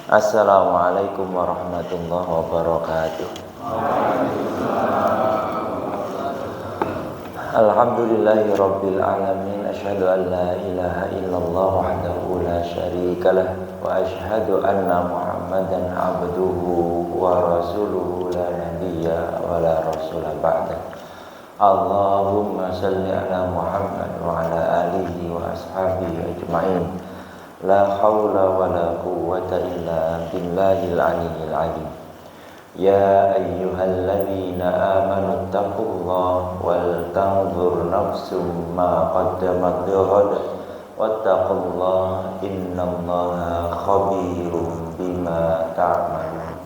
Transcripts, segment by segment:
Assalamualaikum warahmatullahi wabarakatuh. Alhamdulillahi rabbil alamin. Asyhadu an la ilaha illallah wahdahu la syarikalah wa asyhadu anna Muhammadan abduhu wa rasuluhu la nabiyya wa la rasula ba'da. Allahumma salli ala Muhammad wa ala alihi wa ashabihi ajma'in. La hawla wa la quwwata illa billahil aliyyil azim. Ya ayyuhalladzina amanu taqullaha wal tanzur nafsum ma qaddamat lighad wattaqullaha innallaha khabirum bima ta'malun.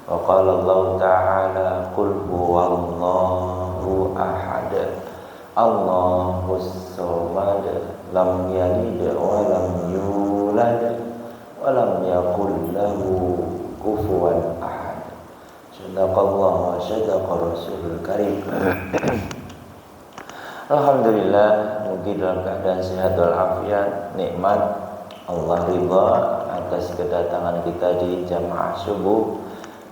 Wa qala Allah ta'ala qul huwallahu ahad Allahus samad lam yalid wa lam yulad wa lam yakul lahu kufuwan ahad. Sadaqallah wa sadaqa rasulul karim. Alhamdulillah, mugi dalam keadaan sehat walafiat, nikmat Allah ridha atas kedatangan kita di jamaah subuh.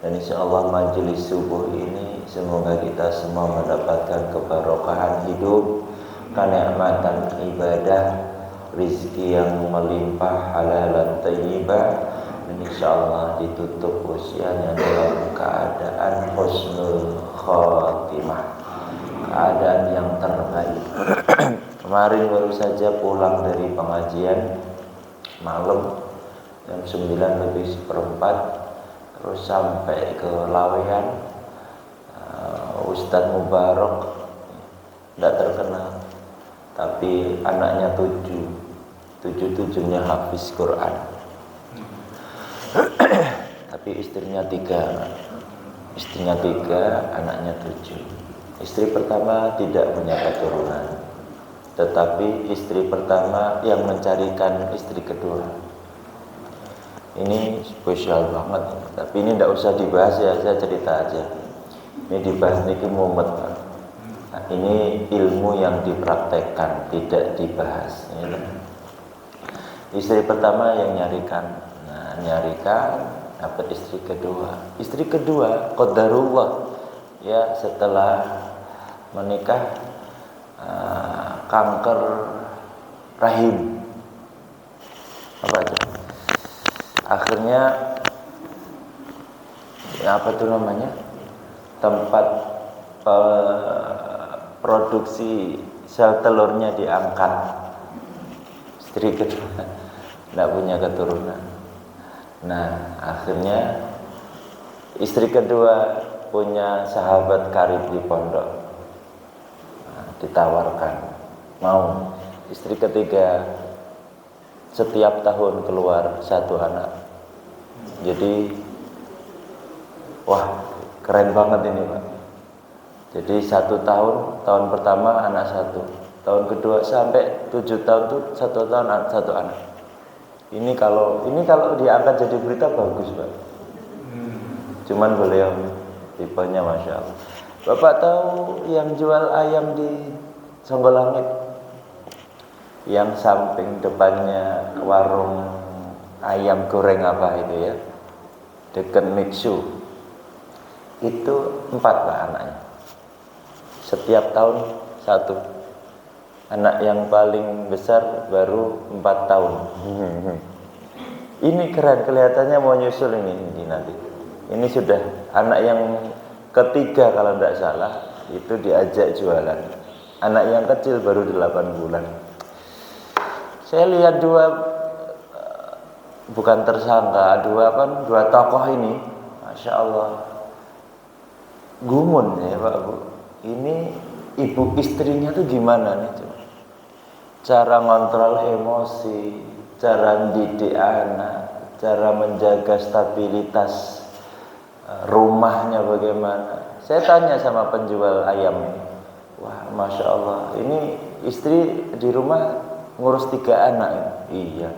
Dan insyaallah majelis subuh ini semoga kita semua mendapatkan keberkahan hidup, kenikmatan ibadah, rezeki yang melimpah, halalan thayyibah, dan insyaallah ditutup usianya dalam keadaan husnul khotimah, keadaan yang terbaik. Kemarin baru saja pulang dari pengajian malam jam 9:04, terus sampai ke Laweyan. Ustadz Mubarak tidak terkenal, tapi anaknya tujuh-tujuhnya hafiz Quran. Tapi istrinya tiga, anaknya 7. Istri pertama tidak punya keturunan, tetapi istri pertama yang mencarikan istri kedua. Ini spesial banget, tapi ini tidak usah dibahas ya, saya cerita aja. Ini dibahas ini mumet. Nah, ini ilmu yang dipraktekkan, tidak dibahas. Ini. Istri pertama yang nyarikan, dapat istri kedua. Istri kedua, qadarullah, ya setelah menikah kanker rahim. Apa itu? Akhirnya apa itu namanya, tempat produksi sel telurnya diangkat. Istri kedua tidak punya keturunan. Nah, akhirnya istri kedua punya sahabat karib di pondok. Nah, ditawarkan mau. Istri ketiga setiap tahun keluar 1 anak. Jadi wah, keren banget ini, Pak. Jadi 1 tahun pertama anak 1, tahun kedua sampai 7 tahun tuh 1 tahun 1 anak. Ini kalau diangkat jadi berita bagus, Pak. Cuman beliau tipenya Masya Allah. Bapak tahu yang jual ayam di Songgolangit, yang samping depannya warung ayam goreng apa itu ya, dekat Mixu, itu 4 Pak anaknya. Setiap tahun 1. Anak yang paling besar baru 4 tahun. Ini keren, kelihatannya mau nyusul ini nanti. Ini sudah anak yang ketiga kalau tidak salah, itu diajak jualan. Anak yang kecil baru 8 bulan. Saya lihat bukan tersangka, dua tokoh ini, Masya Allah, gumun ya Pak Bu. Ini ibu istrinya tuh gimana nih coba? Cara ngontrol emosi, cara mendidik anak, cara menjaga stabilitas rumahnya bagaimana. Saya tanya sama penjual ayam ini, wah Masya Allah, ini istri di rumah ngurus 3 anak. Iya,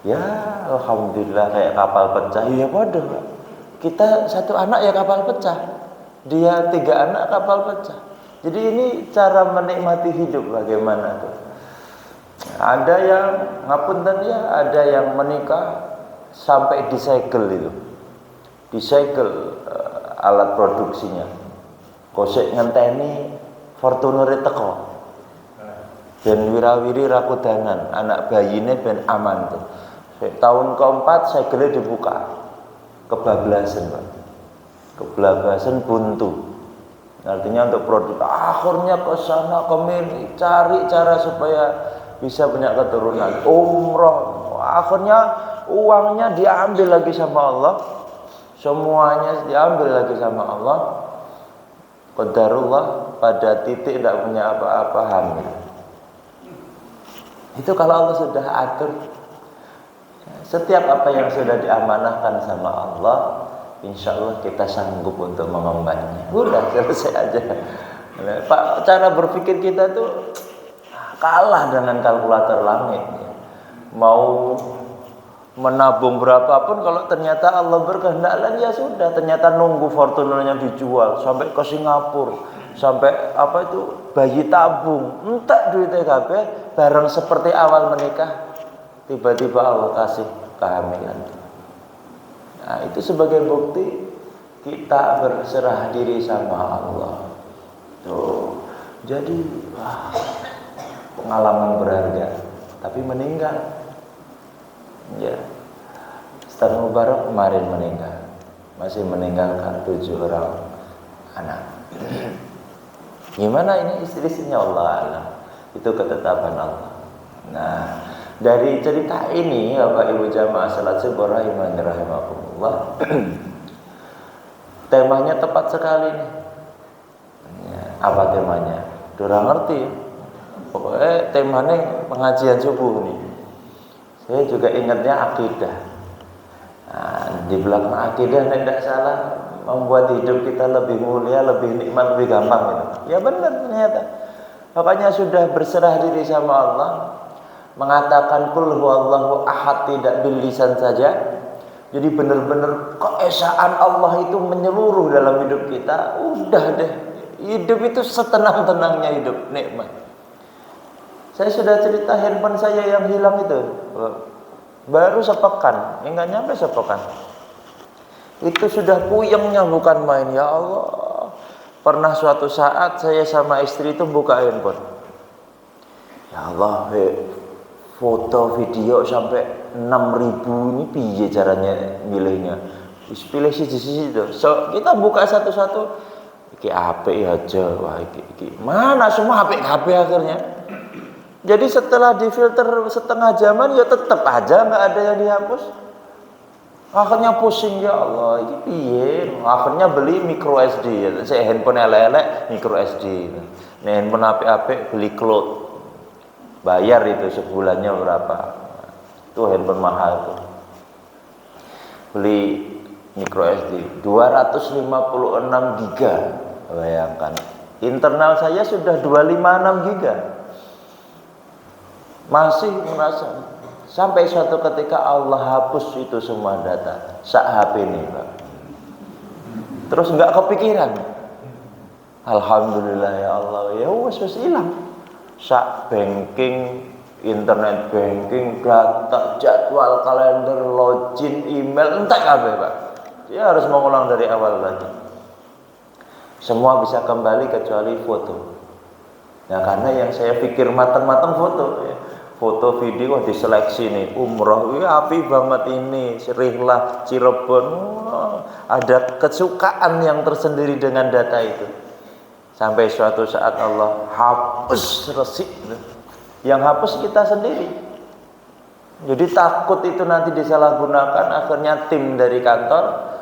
ya Alhamdulillah kayak kapal pecah. Iya bodoh, kita 1 anak ya kapal pecah, dia 3 anak kapal pecah. Jadi ini cara menikmati hidup bagaimana tuh. Ada yang ngapunten ya, ada yang menikah sampai disegel itu, disegel alat produksinya. Kosek ngenteni Fortuner teko. Ben wirawiri rakudanan, anak bayine ben aman tuh. Tahun keempat segelnya dibuka, kebablasan Pak, kebablasan buntu. Artinya untuk produk, akhirnya ke sana kemari cari cara supaya bisa punya keturunan. Umroh, akhirnya uangnya diambil lagi sama Allah, semuanya diambil lagi sama Allah. Qadarullah pada titik tidak punya apa-apa hamil. Itu kalau Allah sudah atur, setiap apa yang sudah diamanahkan sama Allah, insya Allah kita sanggup untuk mengembannya. Udah selesai aja. Pak, cara berpikir kita tuh kalah dengan kalkulator langit. Mau menabung berapapun, kalau ternyata Allah berkehendak lain, ya sudah. Ternyata nunggu Fortunernya dijual sampai ke Singapura, sampai apa itu bayi tabung, entek duitnya kabeh, bareng seperti awal menikah, tiba-tiba Allah kasih kehamilan. Nah, itu sebagai bukti kita berserah diri sama Allah. Tuh, jadi pengalaman berharga, tapi meninggal. Ya, Ustaz Mubarak kemarin meninggal, masih meninggalkan 7 orang anak. Gimana ini istri-istrinya Allah alam, itu ketetapan Allah. Nah, dari cerita ini Bapak Ibu jamaah salat subuh rahimakumullah, temanya tepat sekali nih. Ya, apa temanya? Durang ngerti. Pokoknya temanya pengajian subuh nih. Saya juga ingatnya akidah. Nah, di belakang akidah tidak salah, membuat hidup kita lebih mulia, lebih nikmat, lebih gampang gitu. Ya benar ternyata. Makanya sudah berserah diri sama Allah, mengatakan qul huwallahu ahad tidak bil lisan saja. Jadi benar-benar keesaan Allah itu menyeluruh dalam hidup kita. Udah deh, hidup itu setenang-tenangnya hidup, nikmat. Saya sudah cerita handphone saya yang hilang itu, baru sepekan, enggak nyampe sepekan. Itu sudah puyengnya bukan main. Ya Allah, pernah suatu saat saya sama istri itu buka handphone. Ya Allah, foto video sampai 6.000 ini piye caranya milihnya? Pilih siji-siji itu. So, kita buka satu-satu. Iki apik aja, wah iki. Mana semua HP akhirnya. Jadi setelah difilter setengah jaman ya tetap aja nggak ada yang dihapus. Akhirnya pusing, ya Allah, ini piye? Akhirnya beli micro SD. Saya handphone elek-elek micro SD. Nih handphone apik beli cloud. Bayar itu sebulannya berapa? Itu handphone mahal tuh. Beli micro SD 256 giga. Bayangkan. Internal saya sudah 256 giga. Masih merasa sampai suatu ketika Allah hapus itu semua data sak HP ini Pak. Terus nggak kepikiran. Alhamdulillah ya Allah, ya wes hilang. Sak banking, internet banking, data, jadwal, kalender, login, email, entek kabeh Pak. Dia harus mengulang dari awal lagi. Semua bisa kembali kecuali foto. Nah karena yang saya pikir matang-matang foto ya. Foto video diseleksi nih, umroh, api banget ini, Rihlah Cirebon, ada kesukaan yang tersendiri dengan data itu. Sampai suatu saat Allah hapus resik, yang hapus kita sendiri. Jadi takut itu nanti disalahgunakan, akhirnya tim dari kantor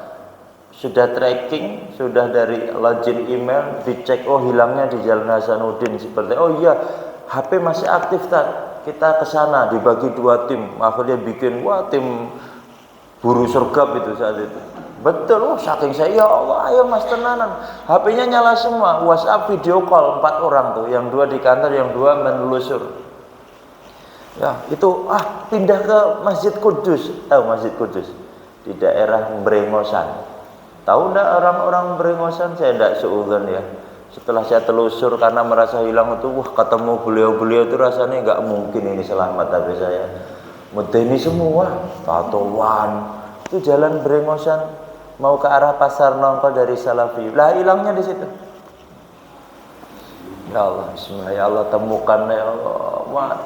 sudah tracking, sudah dari login email, dicek, oh hilangnya di Jalan Hasanuddin seperti, oh iya HP masih aktif tak? Kita ke sana dibagi 2 tim, akhirnya bikin tim buru sergap itu saat itu. Betul, saking saya ya Allah, ayo Mas tenanan. HP-nya nyala semua, WhatsApp video call 4 orang tuh, yang 2 di kantor, yang 2 menelusur. Ya, itu pindah ke Masjid Kudus. Tahu Masjid Kudus? Di daerah Brengosan. Tahu enggak orang-orang Brengosan? Saya enggak seuzon ya. Setelah saya telusur karena merasa hilang itu, ketemu beliau-beliau itu rasanya nggak mungkin ini selamat, tapi saya medeni semua, tatoan. Itu jalan berengosan mau ke arah Pasar Nongko dari Salafi. Lah hilangnya di situ. Ya Allah, bismillah, ya Allah temukan ya Allah. Wah,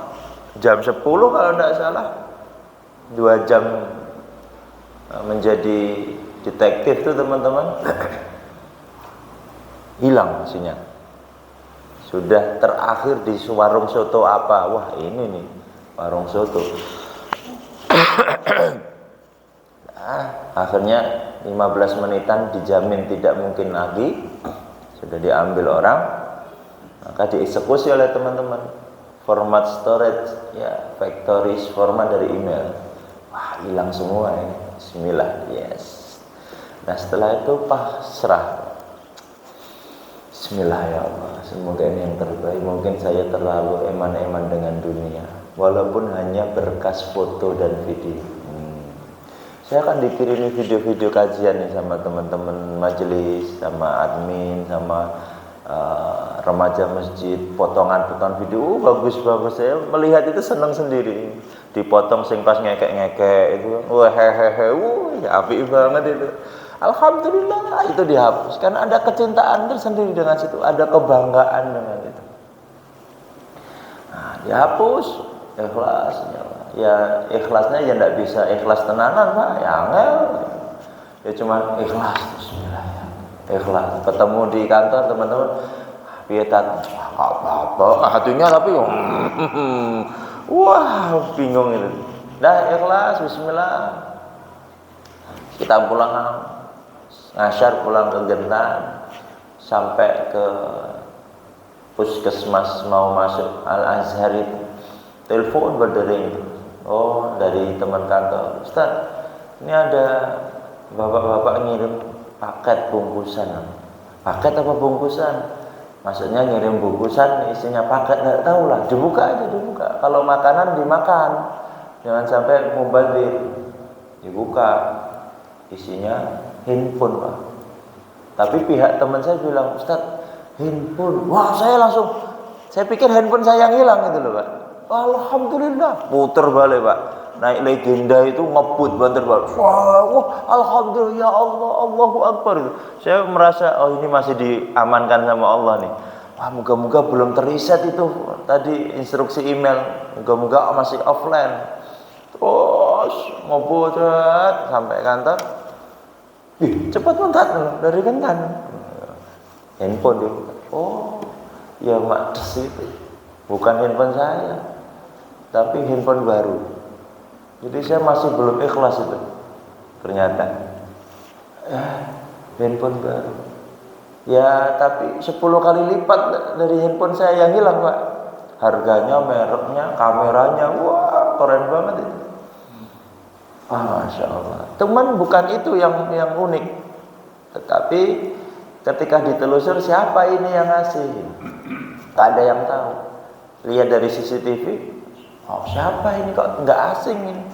jam 10 kalau tidak salah. 2 jam menjadi detektif tuh teman-teman. Hilang sinyal. Sudah terakhir di warung soto apa? Wah, ini nih warung soto. Akhirnya 15 menitan dijamin tidak mungkin lagi, sudah diambil orang, maka dieksekusi oleh teman-teman. Format storage ya, factory format dari email. Wah, hilang semua ini. Bismillah, yes. Nah setelah itu pasrah. Bismillah ya Allah, semoga ini yang terbaik. Mungkin saya terlalu eman-eman dengan dunia, walaupun hanya berkas foto dan video. Saya akan dikirimi video-video kajian nih sama teman-teman majelis, sama admin, sama remaja masjid, potongan-potongan video, bagus-bagus. Saya melihat itu senang sendiri. Dipotong sing pas ngekek-ngekek itu, wah hehehe, ya apik banget itu. Alhamdulillah itu dihapus karena ada kecintaan tersendiri dengan situ, ada kebanggaan dengan itu. Nah, dihapus, ikhlas. Ya ikhlasnya ya tidak bisa ikhlas tenanan Pak, ya angel. Ya cuma ikhlas, bismillah ya. Ikhlas. Ketemu di kantor teman-teman, piyetan, apa-apa, hatinya tapi wah bingung itu. Dah ikhlas, bismillah. Kita pulang ngasar, pulang ke Gentan, sampai ke puskesmas mau masuk Al Azhar itu, telepon berdering. Oh, dari teman kantor, Ustaz, ini ada bapak-bapak ngirim paket bungkusan. Paket apa bungkusan? Maksudnya ngirim bungkusan, isinya paket, nggak tahu lah. Dibuka aja, dibuka. Kalau makanan dimakan, jangan sampai mubazir. Dibuka, isinya handphone Pak. Tapi pihak teman saya bilang, Ustaz, handphone. Wah, saya pikir handphone saya yang hilang gitu loh Pak. Alhamdulillah, puter balik Pak. Naik legenda itu ngebut banter Pak. Wah, alhamdulillah ya Allah, Allahu Akbar. Saya merasa oh ini masih diamankan sama Allah nih. Wah, moga-moga belum teriset itu tadi instruksi email. Moga-moga masih offline. Terus ngebut sampai kantor. Cepat mentat dari Gentan. Handphone dia. Oh, ya mak itu. Bukan handphone saya, tapi handphone baru. Jadi saya masih belum ikhlas itu. Ternyata handphone baru. Ya, tapi 10 kali lipat dari handphone saya yang hilang, Pak. Harganya, mereknya, kameranya, wah, keren banget itu. Masya Allah. Teman bukan itu yang unik. Tetapi ketika ditelusur siapa ini yang ngasih, tak ada yang tahu. Lihat dari CCTV, oh siapa ini kok nggak asing ini.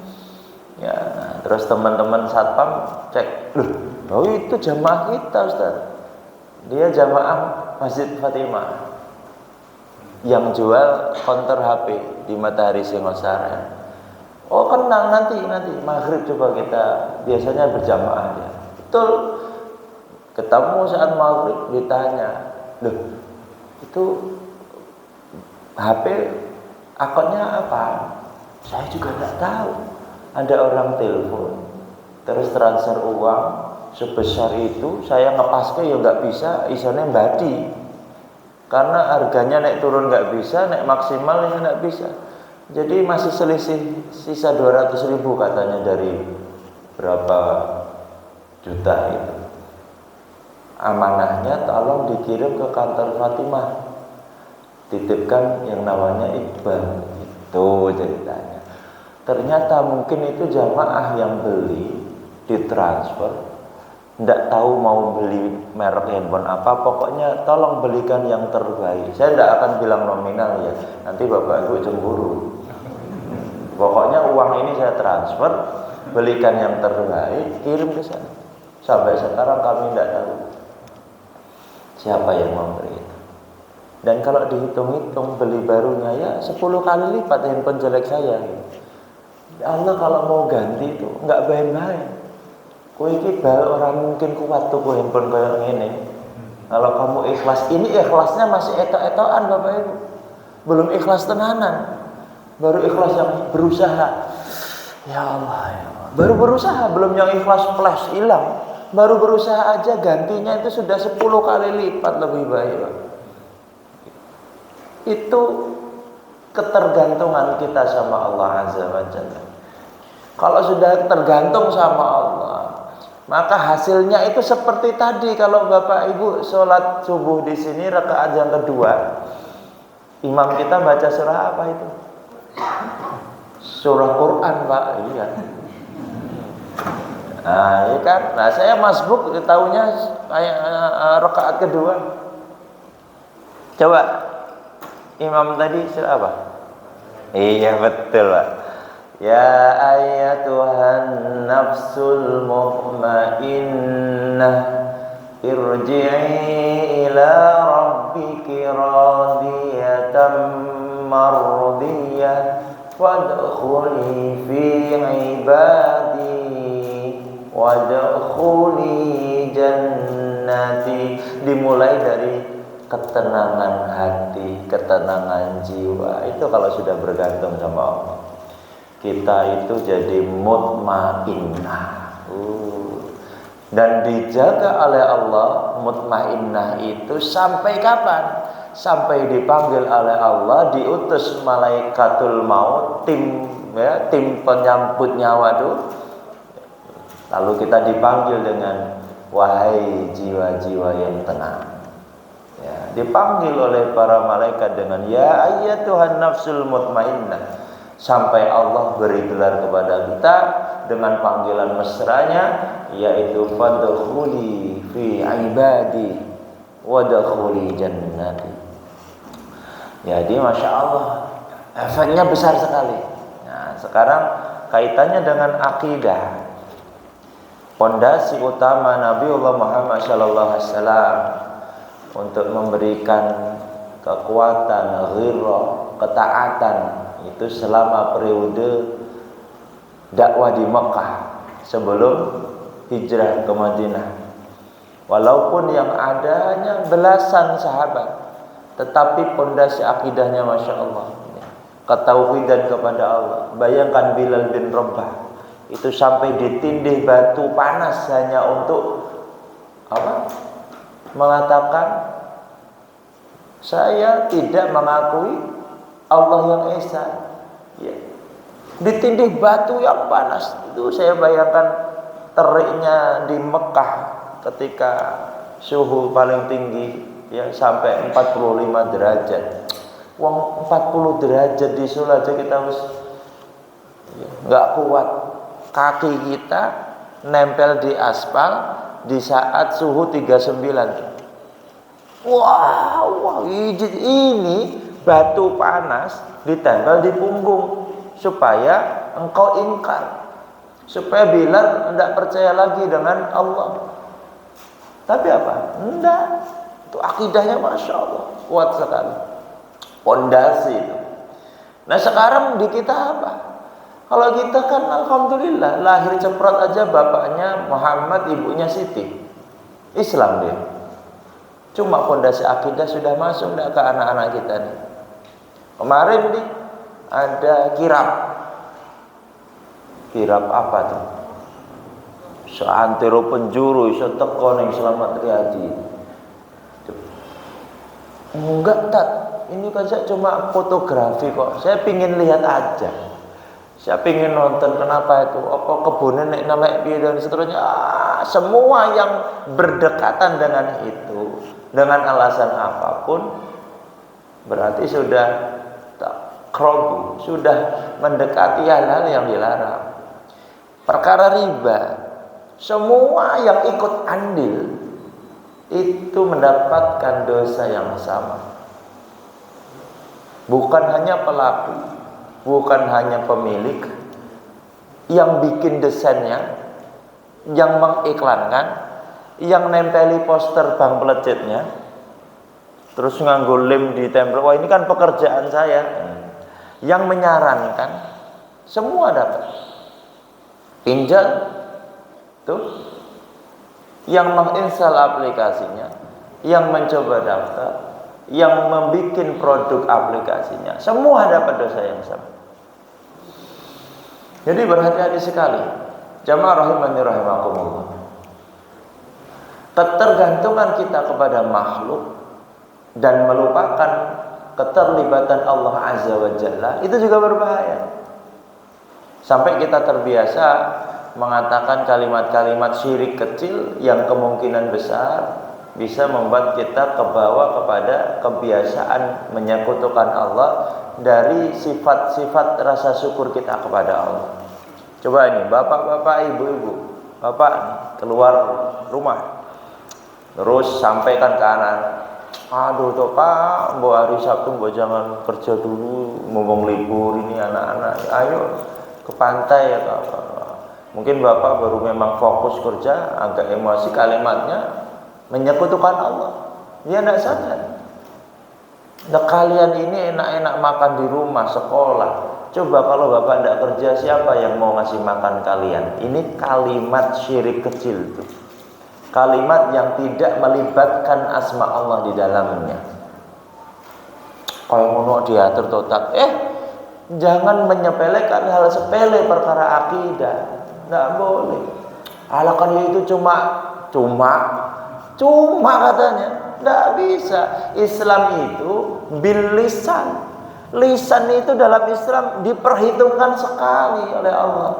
Ya, terus teman-teman satpam cek, oh itu jamaah kita Ustaz. Dia jamaah Masjid Fatimah yang jual counter HP di Matahari Singosari. Oh kenal, nanti maghrib coba kita biasanya berjamaah ya. Betul. Ketemu saat maghrib ditanya, loh itu HP akunnya apa? Saya juga tidak tahu. Ada orang telepon, terus transfer uang sebesar itu, saya ngepaske ya nggak bisa, isone badi. Karena harganya naik turun nggak bisa, naik maksimal ya nggak bisa. Jadi masih selisih sisa 200.000 katanya dari berapa juta itu. Amanahnya tolong dikirim ke kantor Fatimah. Titipkan yang namanya Iqbal. Itu ceritanya. Ternyata mungkin itu jamaah yang beli ditransfer, tidak tahu mau beli merek handphone apa, pokoknya tolong belikan yang terbaik. Saya tidak akan bilang nominal ya, nanti bapak ibu cemburu. Pokoknya uang ini saya transfer, belikan yang terbaik, kirim ke sana. Sampai sekarang kami tidak tahu siapa yang memberi itu. Dan kalau dihitung-hitung beli barunya ya 10 kali lipat handphone jelek saya. Ya Allah kalau mau ganti itu nggak baik-baik. Kowe iki bal orang mungkin kuat tuh handphone kayak gini. Kalau kamu ikhlas, ini ikhlasnya masih etok-etokan Bapak Ibu. Belum ikhlas tenanan. Baru ikhlas yang berusaha. Ya Allah, ya Allah. Baru berusaha, belum yang ikhlas flash hilang. Baru berusaha aja gantinya itu sudah 10 kali lipat lebih baik. Itu ketergantungan kita sama Allah Azza wa Jalla. Kalau sudah tergantung sama Allah, maka hasilnya itu seperti tadi. Kalau Bapak Ibu sholat subuh di sini rakaat yang kedua, imam kita baca surah apa itu? Surah Quran, Pak. Iya. Nah, iya kan? Nah, saya masbuk tahunya rakaat kedua. Coba imam tadi surah apa? Iya betul, Pak. Ya ayyatuhan nafsul mutmainnah irji'i ila rabbiki radiyatan mardiyah wadkhuli fi ibadi wadkhuli jannati. Dimulai dari ketenangan hati, ketenangan jiwa. Itu kalau sudah bergantung sama Allah, kita itu jadi mutmainnah. Dan dijaga oleh Allah mutmainnah itu sampai kapan? Sampai dipanggil oleh Allah, diutus malaikatul maut, tim penyambut nyawa itu. Lalu kita dipanggil dengan wahai jiwa-jiwa yang tenang. Ya, dipanggil oleh para malaikat dengan ya ayyatuhan nafsul mutmainnah. Sampai Allah beri gelar kepada kita dengan panggilan mesranya, yaitu fadkhuli fi ibadi wadkhuli jannati. Jadi Masya Allah, efeknya besar sekali. Nah, sekarang kaitannya dengan akidah. Pondasi utama Nabiullah Muhammad SAW untuk memberikan kekuatan, ghirah, ketaatan itu selama periode dakwah di Mekah sebelum hijrah ke Madinah. Walaupun yang ada hanya belasan sahabat, tetapi pondasi akidahnya Masya Allah, ketauhidan kepada Allah. Bayangkan Bilal bin Rabah itu sampai ditindih batu panas hanya untuk apa? Mengatakan saya tidak mengakui Allah yang Esa. Ya. Ditindih batu yang panas itu, saya bayangkan teriknya di Mekah ketika suhu paling tinggi ya sampai 45 derajat. Wong 40 derajat di Solo aja kita harus nggak kuat. Kaki kita nempel di aspal di saat suhu 39. Wah, ini batu panas ditempel di punggung supaya engkau ingkar, supaya Bilal tidak percaya lagi dengan Allah. Tapi apa? Enggak. Itu akidahnya Masya Allah kuat sekali, pondasi itu. Nah sekarang di kita apa? Kalau kita kan alhamdulillah lahir ceprot aja, bapaknya Muhammad, ibunya Siti, Islam dia. Cuma pondasi akidah sudah masuk enggak ke anak-anak kita nih. Kemarin nih ada kirap apa tuh? Seantero penjuru iso teko ning Slamet Riyadi. Enggak tak, ini kan saya cuma fotografi kok. Saya pingin lihat aja. Saya pingin nonton kenapa itu, apa kebunnya nek namek piye dan seterusnya. Semua yang berdekatan dengan itu, dengan alasan apapun, berarti sudah krogu, sudah mendekati hal-hal yang dilarang. Perkara riba, semua yang ikut andil itu mendapatkan dosa yang sama. Bukan hanya pelaku, bukan hanya pemilik, yang bikin desainnya, yang mengiklankan, yang nempeli poster bank pelecetnya, terus nganggo lem di tempel. Wah ini kan pekerjaan saya. Yang menyarankan, Semua dapat. Pinjal tuh, yang menginstal aplikasinya, yang mencoba daftar, yang membuat produk aplikasinya, semua dapat dosa yang sama. Jadi berhati-hati sekali. Jamaah rahimani rahimakumullah. Ketergantungan kita kepada makhluk dan melupakan keterlibatan Allah Azza wa Jalla itu juga berbahaya. Sampai kita terbiasa mengatakan kalimat-kalimat syirik kecil yang kemungkinan besar bisa membuat kita kebawa kepada kebiasaan menyekutukan Allah dari sifat-sifat rasa syukur kita kepada Allah. Coba ini, bapak-bapak, ibu-ibu, bapak keluar rumah, terus sampaikan ke anak, aduh toh pak, mbok hari Sabtu mbok jangan kerja dulu, ngomong libur ini anak-anak, ayo ke pantai ya kak. Mungkin bapak baru memang fokus kerja, agak emosi, kalimatnya menyekutukan Allah. Dia tidak sadar. Nah, kalian ini enak-enak makan di rumah, sekolah. Coba kalau bapak tidak kerja, siapa yang mau ngasih makan kalian? Ini kalimat syirik kecil tuh. Kalimat yang tidak melibatkan asma Allah di dalamnya. Kalau mau diatur total, jangan menyepelekan hal sepele perkara akidah. Tidak boleh. Alakan itu cuma katanya. Tidak bisa. Islam itu bil lisan. Lisan itu dalam Islam diperhitungkan sekali oleh Allah.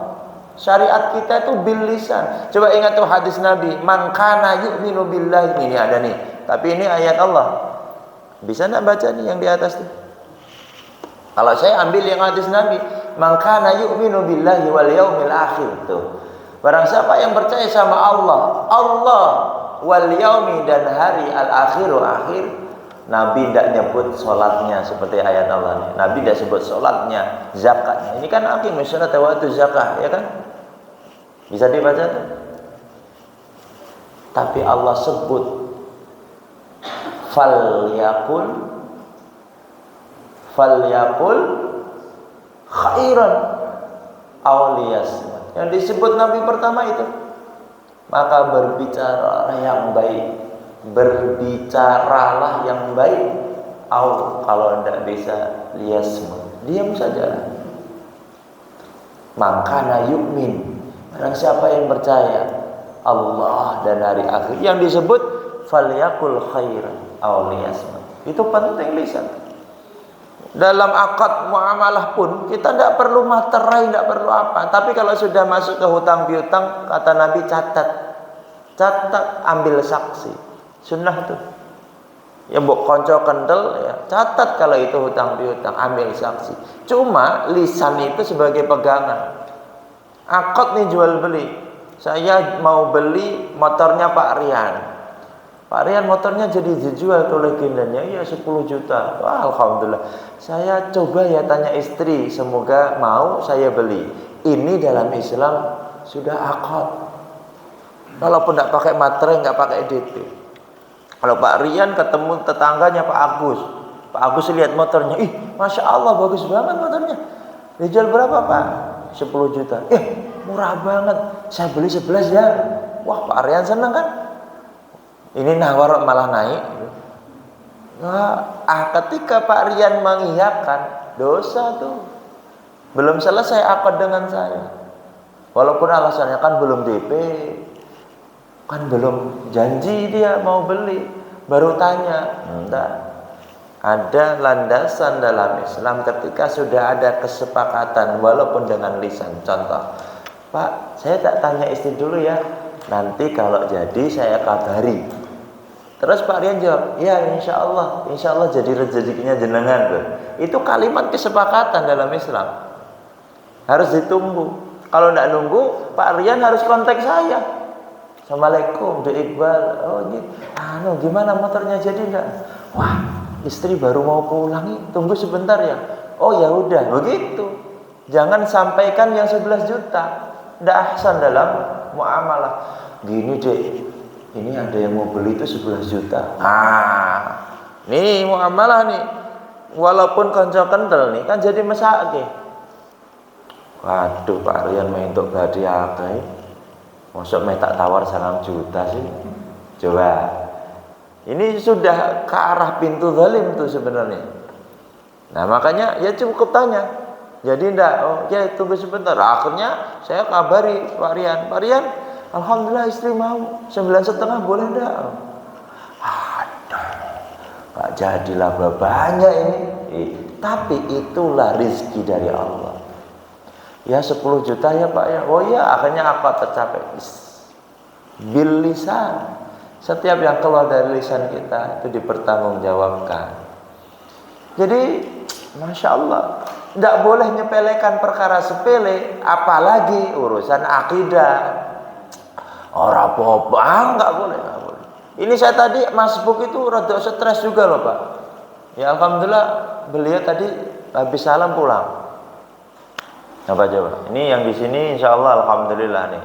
Syariat kita itu bil lisan. Coba ingat tuh hadis Nabi, man kana yu'minu billahi. Ini ada nih. Tapi ini ayat Allah. Bisa enggak baca nih yang di atas tuh? Kalau saya ambil yang hadis Nabi, man kana yu'minu billahi wal yaumil akhir tuh. Barang siapa yang percaya sama Allah wal yaumi dan hari al-akhiru akhir. Nabi tidak nyebut sholatnya seperti ayat Allah ini. Nabi tidak sebut sholatnya, zakatnya. Ini kan aqimus sholata wa atuz zakah, ya kan? Bisa dibaca tuh. Tapi Allah sebut falyakul khairan aw liyasmut. Yang disebut Nabi pertama itu, maka berbicara yang baik, berbicaralah yang baik, atau kalau tidak bisa liyasmut, diam saja. Maka yu'min, barang siapa yang percaya Allah dan hari akhir, yang disebut falyakul khairan aw liyasmut. Itu penting lisan. Dalam akad muamalah pun kita tidak perlu materai, tidak perlu apa. Tapi kalau sudah masuk ke hutang piutang, kata Nabi catat, ambil saksi. Sunnah tuh. Ya mbok konco kendel ya, catat kalau itu hutang piutang, ambil saksi. Cuma lisan itu sebagai pegangan. Akad nih jual beli. Saya mau beli motornya Pak Rian. Pak Rian motornya jadi dijual tuh legendanya, ya 10 juta. Wah, alhamdulillah. Saya coba ya tanya istri, semoga mau saya beli. Ini dalam Islam sudah akad. Walaupun tidak pakai materai, nggak pakai DP. Kalau Pak Rian ketemu tetangganya Pak Agus lihat motornya, masya Allah bagus banget motornya. Dijual berapa Pak? 10 juta. Murah banget. Saya beli 11 ya. Wah, Pak Rian senang kan? Ini nawar malah naik. Ketika Pak Rian mengiyakan, dosa tuh. Belum selesai akad dengan saya. Walaupun alasannya kan belum DP, kan belum janji dia mau beli, baru tanya. Enggak. Ada landasan dalam Islam ketika sudah ada kesepakatan walaupun dengan lisan. Contoh, Pak, saya tak tanya istri dulu ya. Nanti kalau jadi saya kabari. Terus Pak Rian jawab, ya insya Allah jadi rezekinya jenengan loh. Itu kalimat kesepakatan dalam Islam. Harus ditunggu. Kalau tidak nunggu, Pak Rian harus kontak saya. Assalamualaikum, Dek Iqbal. Oh ini, gimana motornya jadi enggak? Wah, istri baru mau pulang, tunggu sebentar ya. Oh ya udah, begitu. Jangan sampaikan yang 11 juta. Tidak ahsan dalam muamalah. Gini Dek, ini ada yang mau beli itu 11 juta. Nih muamalah nih. Walaupun konco kental nih kan jadi mesake. Waduh, Pak Rian main untuk badi akeh. Masuk main tak tawar 9 juta sih. Coba. Ini sudah ke arah pintu zalim tuh sebenarnya. Nah, makanya ya cukup tanya. Jadi ndak, oh ya tunggu sebentar. Akhirnya saya kabari Pak Rian. Pak Rian, alhamdulillah istri mau 9,5 boleh ndak? Aduh, Pak jadilah banyak ini. Tapi itulah rizki dari Allah. Ya 10 juta ya Pak ya. Oh ya, akhirnya apa tercapai? Bil lisan. Setiap yang keluar dari lisan kita itu dipertanggungjawabkan. Jadi, Masya Allah, tidak boleh nyepelekan perkara sepele, apalagi urusan akidah. Orang apa, nggak boleh. Ini saya tadi masbuk itu rada stres juga loh Pak. Ya Alhamdulillah beliau tadi habis salam pulang. Apa coba? Ini yang di sini insya Allah Alhamdulillah nih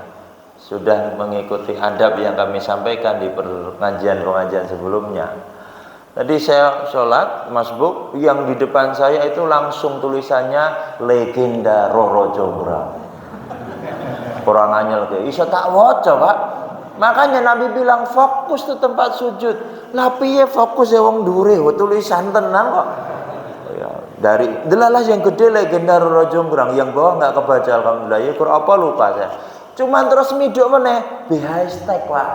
sudah mengikuti adab yang kami sampaikan di pengajian sebelumnya. Tadi saya sholat masbuk, yang di depan saya itu langsung tulisannya legenda Roro Jonggrang. Kurang anyel ke, iso tak waca Pak. Makanya Nabi bilang fokus ke tempat sujud. Lah piye fokus ya wong dure, tulisan tenan kok. Ya, dari delalah yang gede legenda Roro Jonggrang, yang bawah nggak kebaca alhamdulillah. Ya kur apa lupa saya. Cuman terus miduk meneh hashtag Pak.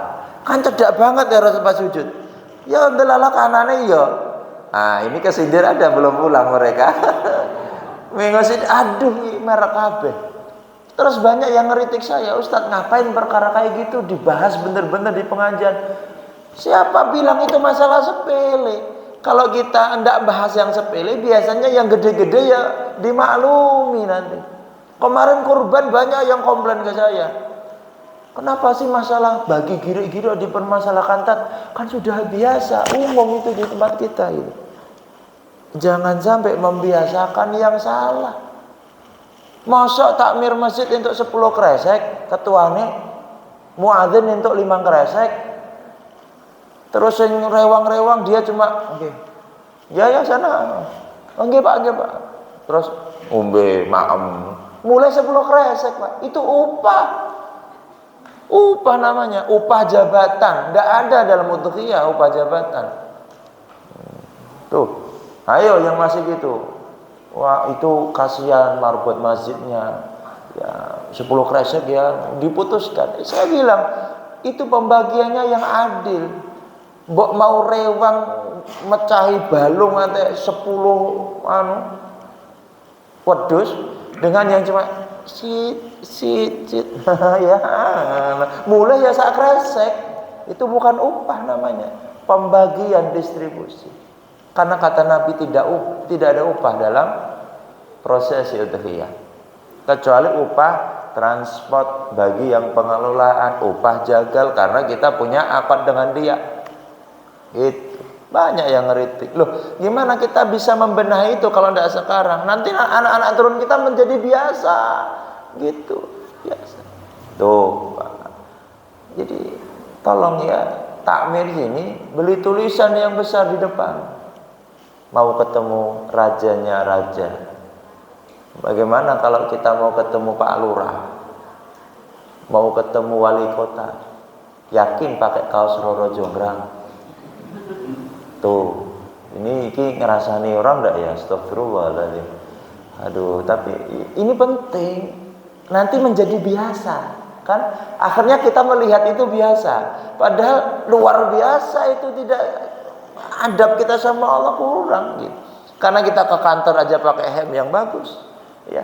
Kan cedak banget ya tempat sujud. Ya delalah kanane ya. Nah, ini kesindir ada belum pulang mereka. Mengosin aduh merek kabeh. Terus banyak yang ngeritik saya, Ustadz ngapain perkara kayak gitu dibahas bener-bener di pengajian. Siapa bilang itu masalah sepele? Kalau kita hendak bahas yang sepele, biasanya yang gede-gede ya dimaklumi nanti. Kemarin kurban banyak yang komplain ke saya. Kenapa sih masalah bagi giri-giri dipermasalahkan Tat? Kan sudah biasa, umum itu di tempat kita itu. Jangan sampai membiasakan yang salah. Masa takmir masjid untuk 10 kresek, ketuane muadzin untuk 5 kresek. Terus yang rewang-rewang dia cuma oke. Ya sana. Oke Pak. Terus umbe maem. Mulai 10 kresek Pak. Itu upah. Upah namanya, upah jabatan. Tidak ada dalam udhiyah upah jabatan. Tuh. Ayo yang masih gitu. Wah, itu kasihan marbot masjidnya. Ya, 10 kresek ya diputuskan. Saya bilang, itu pembagiannya yang adil. Mbok mau rewang mecahi balung nanti 10 wedus dengan yang cuma sit ya mulai ya sak kresek. Itu bukan upah namanya, pembagian distribusi. Karena kata Nabi tidak ada upah dalam proses udhiyah kecuali upah transport bagi yang pengelolaan, upah jagal karena kita punya akad dengan dia. Itu banyak yang ngeritik. Loh, gimana kita bisa membenahi itu kalau tidak sekarang? Nanti anak-anak turun kita menjadi biasa. Gitu, biasa. Tuh, Pak. Jadi tolong ya, takmir sini beli tulisan yang besar di depan. Mau ketemu rajanya raja. Bagaimana kalau kita mau ketemu Pak Lurah? Mau ketemu wali kota? Yakin pakai kaos Roro Jonggrang? Tuh, ini ngerasani orang enggak ya? Astagfirullahaladzim. Aduh, tapi ini penting. Nanti menjadi biasa, kan? Akhirnya kita melihat itu biasa. Padahal luar biasa itu tidak adab kita sama Allah kurang gitu. Karena kita ke kantor aja pakai hem yang bagus, ya.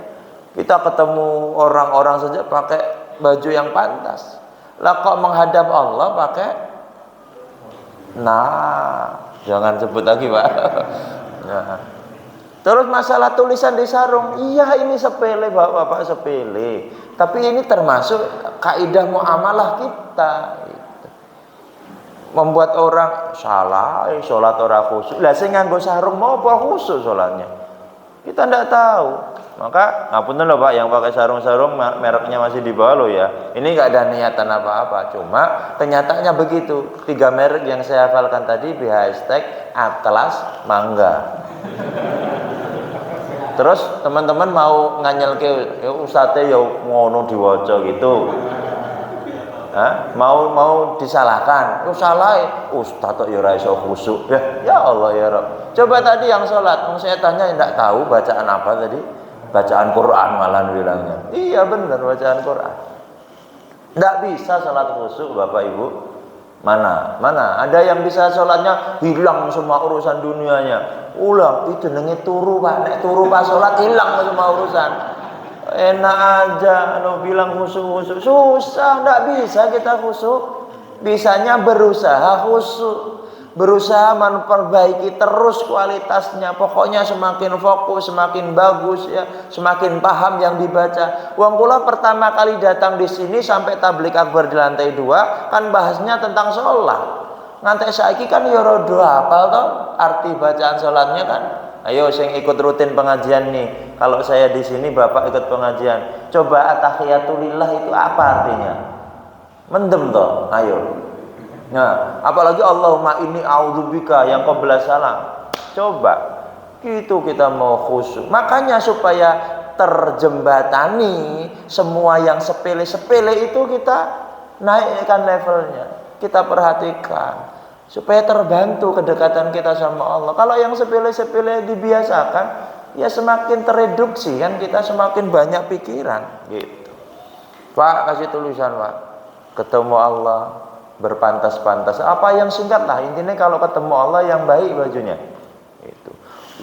Kita ketemu orang-orang saja pakai baju yang pantas. Lah kok menghadap Allah pakai jangan sebut lagi Pak. Nah. Terus masalah tulisan di sarung, iya ini sepele Bapak sepele. Tapi ini termasuk kaidah muamalah kita. Gitu. Membuat orang salah, sholat orang khusyuk. Lah sing nganggo sarung mau apa khusyuk sholatnya? Kita tidak tahu. Maka ngapunten loh Pak, yang pakai sarung-sarung mereknya masih di bawah loh ya. Ini nggak ada niatan apa-apa, cuma kenyataannya begitu. 3 merek yang saya hafalkan tadi, hashtag Atlas Mangga. Terus teman-teman mau nganyelke ya ustadze ya ngono diwaca gitu. Hah? Mau disalahkan. Oh salah ustadz kok ya ora iso khusyuk. Ya Allah ya Rabb. Coba tadi yang sholat, saya tanya enggak tahu bacaan apa tadi? Bacaan Quran malah bilangnya. Iya benar bacaan Quran. Enggak bisa sholat khusyuk Bapak Ibu. Mana? Ada yang bisa sholatnya hilang semua urusan dunianya. Ulang itu jenenge turu Pak. Nek turu pas sholat hilang semua urusan. Enak aja lo bilang khusyuk. Susah, enggak bisa kita khusyuk. Bisanya berusaha khusyuk. Berusaha memperbaiki terus kualitasnya. Pokoknya semakin fokus, semakin bagus ya, semakin paham yang dibaca. Wong kula pertama kali datang di sini sampai tablik akbar di lantai 2 kan bahasnya tentang sholat. Ngantek saiki kan ya rada hafal toh arti bacaan sholatnya kan. Ayo sing ikut rutin pengajian nih. Kalau saya di sini Bapak ikut pengajian. Coba at-tahiyatulillah itu apa artinya? Mendem toh. Ayo. Nah, apalagi Allahumma inni a'udzubika yang qabla salam. Coba gitu kita mau khusyuk. Makanya supaya terjembatani semua yang sepele-sepele itu kita naikkan levelnya. Kita perhatikan supaya terbantu kedekatan kita sama Allah. Kalau yang sepele-sepele dibiasakan, ya semakin tereduksi kan kita semakin banyak pikiran gitu. Pak kasih tulisan Pak. Ketemu Allah berpantas-pantas. Apa yang singkat lah intinya kalau ketemu Allah yang baik bajunya. Itu.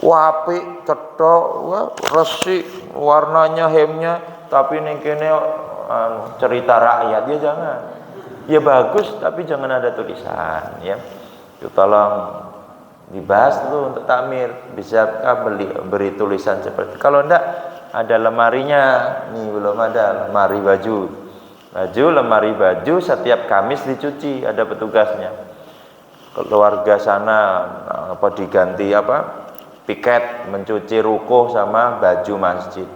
Wapi, cetok, resik, warnanya hemnya, tapi ning kene cerita rakyat ya jangan. Ya bagus tapi jangan ada tulisan ya. Itu tolong dibahas dulu untuk takmir. Bisakah beri tulisan seperti kalau enggak ada lemarinya. Nih belum ada lemari baju. Lemari baju setiap Kamis dicuci, ada petugasnya. Keluarga sana apa diganti apa? Piket mencuci ruko sama baju masjid.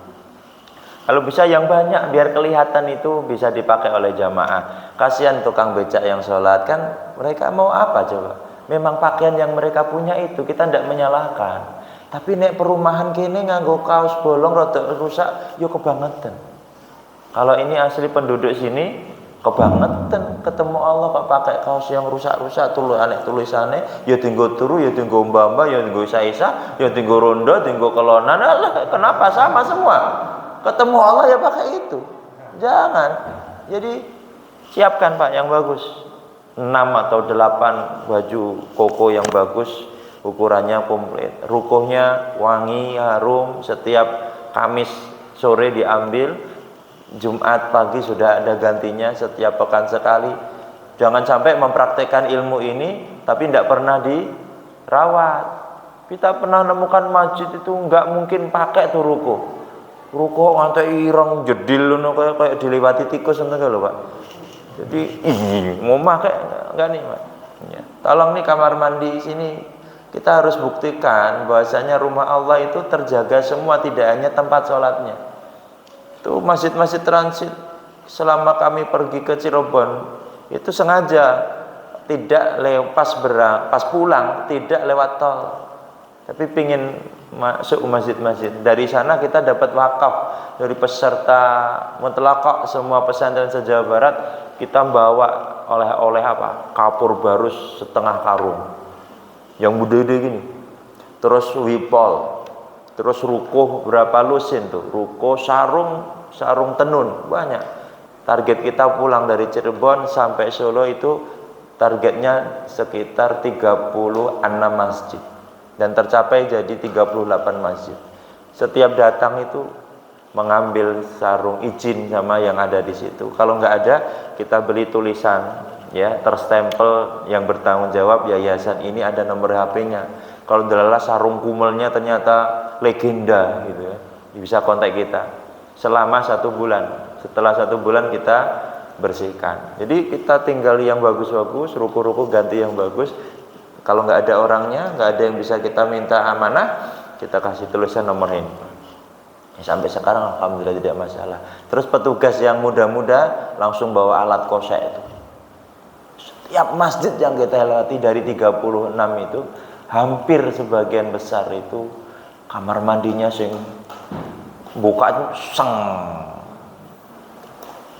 Kalau bisa yang banyak biar kelihatan itu bisa dipakai oleh jamaah. Kasihan tukang becak yang sholat kan mereka mau apa coba? Memang pakaian yang mereka punya itu kita tidak menyalahkan. Tapi nek perumahan kene nganggo kaos bolong rada rusak yo kebangetan. Kalau ini asli penduduk sini kebangetan ketemu Allah kok pakai kaos yang rusak-rusak tulisannya ya tinggo turu ya tinggo mbamba ya tinggo isa-isa ya tinggo rondo tinggo kelonan. Alah, kenapa sama semua? Ketemu Allah ya pakai itu. Jangan. Jadi siapkan Pak yang bagus. 6 atau 8 baju koko yang bagus, ukurannya komplit. Rukuhnya wangi, harum, setiap Kamis sore diambil. Jumat pagi sudah ada gantinya setiap pekan sekali. Jangan sampai mempraktekkan ilmu ini tapi tidak pernah dirawat. Kita pernah nemukan masjid itu nggak mungkin pakai tuh ruko ngantek ireng jedil lono kayak dilewati tikus ngono lho Pak. Jadi mau pakai enggak nih Pak. Ya. Tolong nih kamar mandi sini kita harus buktikan bahwasanya rumah Allah itu terjaga semua, tidak hanya tempat sholatnya. Itu masjid-masjid transit selama kami pergi ke Cirebon itu sengaja tidak pas pulang tidak lewat tol, tapi pingin masuk masjid-masjid. Dari sana kita dapat wakaf dari peserta mutlaqah semua pesantren se-Jawa Barat. Kita bawa oleh-oleh apa? Kapur barus setengah karung yang gede-gede gini, terus wipol, terus ruko berapa lusin tuh, ruko sarung tenun banyak. Target kita pulang dari Cirebon sampai Solo itu targetnya sekitar 36 masjid dan tercapai jadi 38 masjid. Setiap datang itu mengambil sarung izin sama yang ada di situ. Kalau nggak ada kita beli tulisan ya terstempel yang bertanggung jawab yayasan ini, ada nomor HP-nya. Kalau adalah sarung kumelnya ternyata legenda gitu ya, bisa kontak kita selama 1 bulan. Setelah 1 bulan kita bersihkan. Jadi kita tinggal yang bagus-bagus, ruko-ruko ganti yang bagus. Kalau nggak ada orangnya, nggak ada yang bisa kita minta amanah, kita kasih tulisan nomor handphone. Sampai sekarang alhamdulillah tidak masalah. Terus petugas yang muda-muda langsung bawa alat kosek itu. Setiap masjid yang kita lewati dari 36 itu hampir sebagian besar itu kamar mandinya sing buka seng.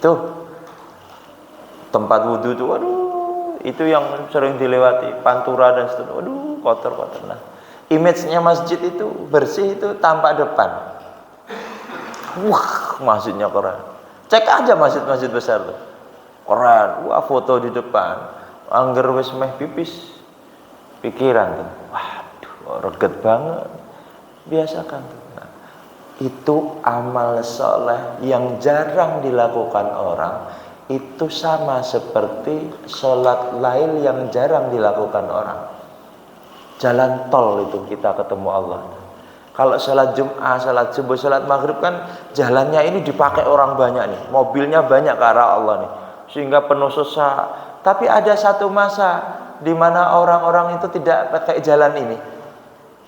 Tuh tempat wudhu tuh, waduh, itu yang sering dilewati, pantura dan seterusnya, waduh, kotor-kotor. Nah, image-nya masjid itu bersih itu tampak depan. Wah, masjidnya keren. Cek aja masjid-masjid besar tuh, keren. Wah, foto di depan. Angger wis meh pipis, pikiran tuh, waduh, reget banget. Biasakan tuh. Nah, itu amal soleh yang jarang dilakukan orang. Itu sama seperti sholat lail yang jarang dilakukan orang. Jalan tol itu kita ketemu Allah. Kalau sholat Jum'ah, sholat subuh, sholat maghrib kan jalannya ini dipakai orang banyak nih, mobilnya banyak ke arah Allah nih, sehingga penuh sesak. Tapi ada satu masa di mana orang-orang itu tidak pakai jalan ini,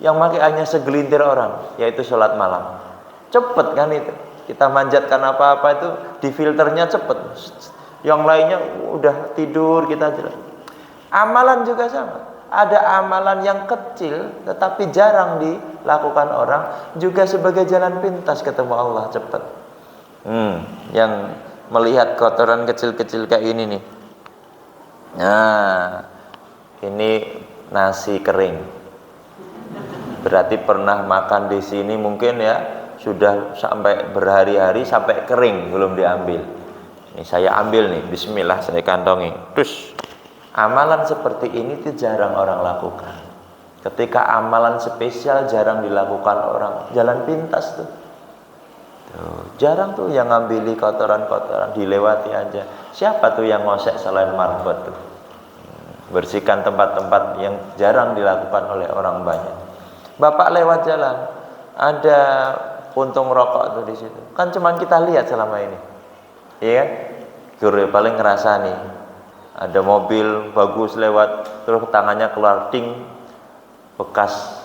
yang pakai hanya segelintir orang, yaitu sholat malam. Cepet kan itu, kita manjatkan apa-apa itu di filternya cepet. Yang lainnya udah tidur, kita jalan. Amalan juga sama. Ada amalan yang kecil tetapi jarang dilakukan orang, juga sebagai jalan pintas ketemu Allah cepat. Yang melihat kotoran kecil-kecil kayak ini nih. Nah, ini nasi kering. Berarti pernah makan di sini mungkin ya, sudah sampai berhari-hari sampai kering belum diambil. Ini saya ambil nih, bismillah saya kantongi. Terus amalan seperti ini tuh jarang orang lakukan. Ketika amalan spesial jarang dilakukan orang, jalan pintas tuh. Jarang tuh yang ngambil kotoran-kotoran, dilewati aja. Siapa tuh yang ngosek selain marbot tuh? Bersihkan tempat-tempat yang jarang dilakukan oleh orang banyak. Bapak lewat jalan, ada puntung rokok tuh di situ. Kan cuman kita lihat selama ini. Iya kan? Guru paling ngerasa nih, ada mobil bagus lewat, terus tangannya keluar ting, bekas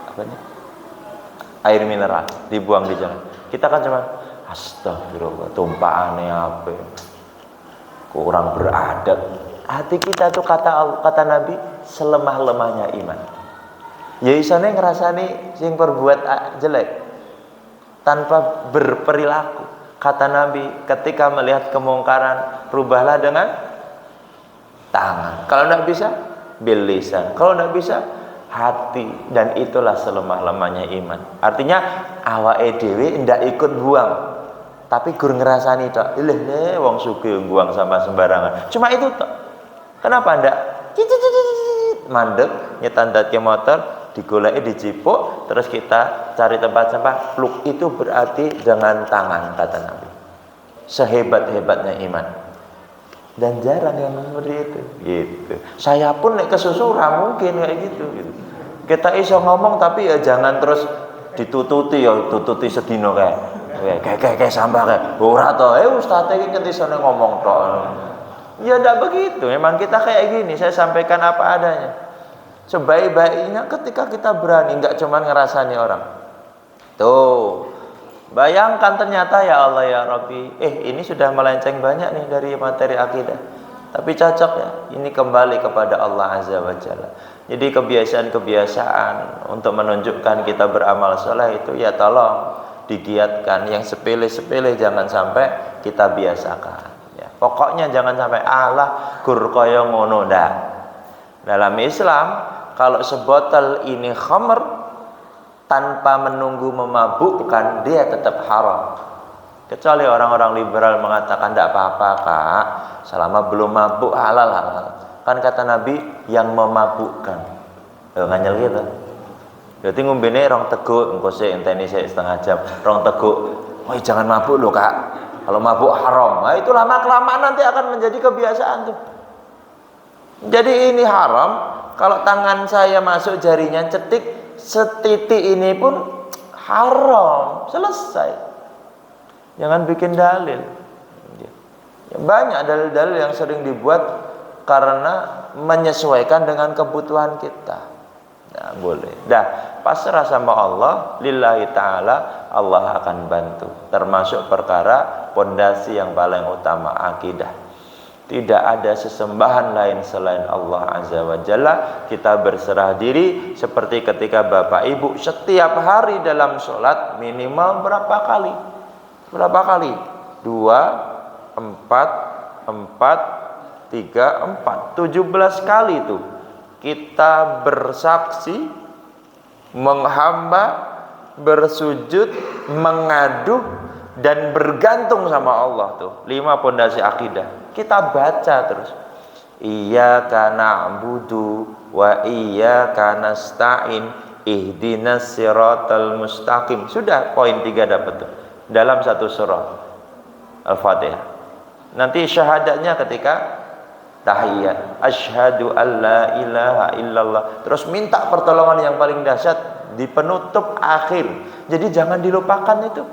apa nih? Air mineral dibuang di jalan. Kita kan cuma astagfirullah, tumpahannya apa? Kurang beradab. Hati kita tuh kata Nabi selemah-lemahnya iman. Ya isane ngerasani sing perbuat jelek tanpa berperilaku. Kata Nabi, ketika melihat kemungkaran, rubahlah dengan tangan. Kalau tidak bisa, bil lisan. Kalau tidak bisa, hati. Dan itulah selemah-lemahnya iman. Artinya awake dhewe ndak ikut buang, tapi gur ngerasani tok. Ileh wong sugih buang sampah sembarangan. Cuma itu tok. Kenapa ndak mandek nyetan ke motor, digoleki dicipuk, terus kita cari tempat sampah, pluk. Itu berarti dengan tangan, kata Nabi. Sehebat-hebatnya iman. Dan jarang yang seperti itu. Gitu. Saya pun nek kesusura mungkin kayak gitu. Kita iso ngomong tapi ya jangan terus ditututi ya, tututi sedino kayak sampah kayak ora to. Ustaz iki ketisane ngomong tok. Ya tidak begitu. Memang kita kayak gini. Saya sampaikan apa adanya. Sebaik-baiknya ketika kita berani, nggak cuma ngerasani orang. Tuh, bayangkan ternyata ya Allah ya Rabbi, ini sudah melenceng banyak nih dari materi akidah. Tapi cocok ya, ini kembali kepada Allah Azza wa Jalla. Jadi kebiasaan-kebiasaan untuk menunjukkan kita beramal soleh itu ya tolong digiatkan. Yang sepele-sepele jangan sampai kita biasakan. Ya, pokoknya jangan sampai Allah gur kaya ngono ndak. Dalam Islam, kalau sebotol ini khamr tanpa menunggu memabukkan, dia tetap haram. Kecuali orang-orang liberal mengatakan tidak apa-apa kak, selama belum mabuk halal. Kan kata Nabi yang memabukkan. Nganyel gitu. Berarti ngombene rong teguk, engko sik enteni sik setengah jam. Rong teguk. Woi jangan mabuk loh kak. Kalau mabuk haram. Nah, itu lama-kelamaan nanti akan menjadi kebiasaan tuh. Jadi ini haram. Kalau tangan saya masuk jarinya cetik, setitik ini pun haram. Selesai. Jangan bikin dalil. Ya, banyak dalil-dalil yang sering dibuat karena menyesuaikan dengan kebutuhan kita. Nah, boleh. Dah, pasrah sama Allah, lillahi ta'ala, Allah akan bantu. Termasuk perkara pondasi yang paling utama, akidah. Tidak ada sesembahan lain selain Allah Azza wa Jalla. Kita berserah diri seperti ketika Bapak Ibu setiap hari dalam sholat minimal berapa kali? Berapa kali? 2, 4, 4, 3, 4, 17 kali itu kita bersaksi, menghamba, bersujud, mengadu, dan bergantung sama Allah. Tuh 5 pondasi akidah. Kita baca terus. Iyyaka na'budu wa iyyaka nasta'in ihdinas siratal mustaqim. Sudah poin 3 dapat tuh dalam satu surah Al-Fatihah. Nanti syahadatnya ketika tahiyat, asyhadu alla ilaha illallah. Terus minta pertolongan yang paling dahsyat di penutup akhir. Jadi jangan dilupakan itu.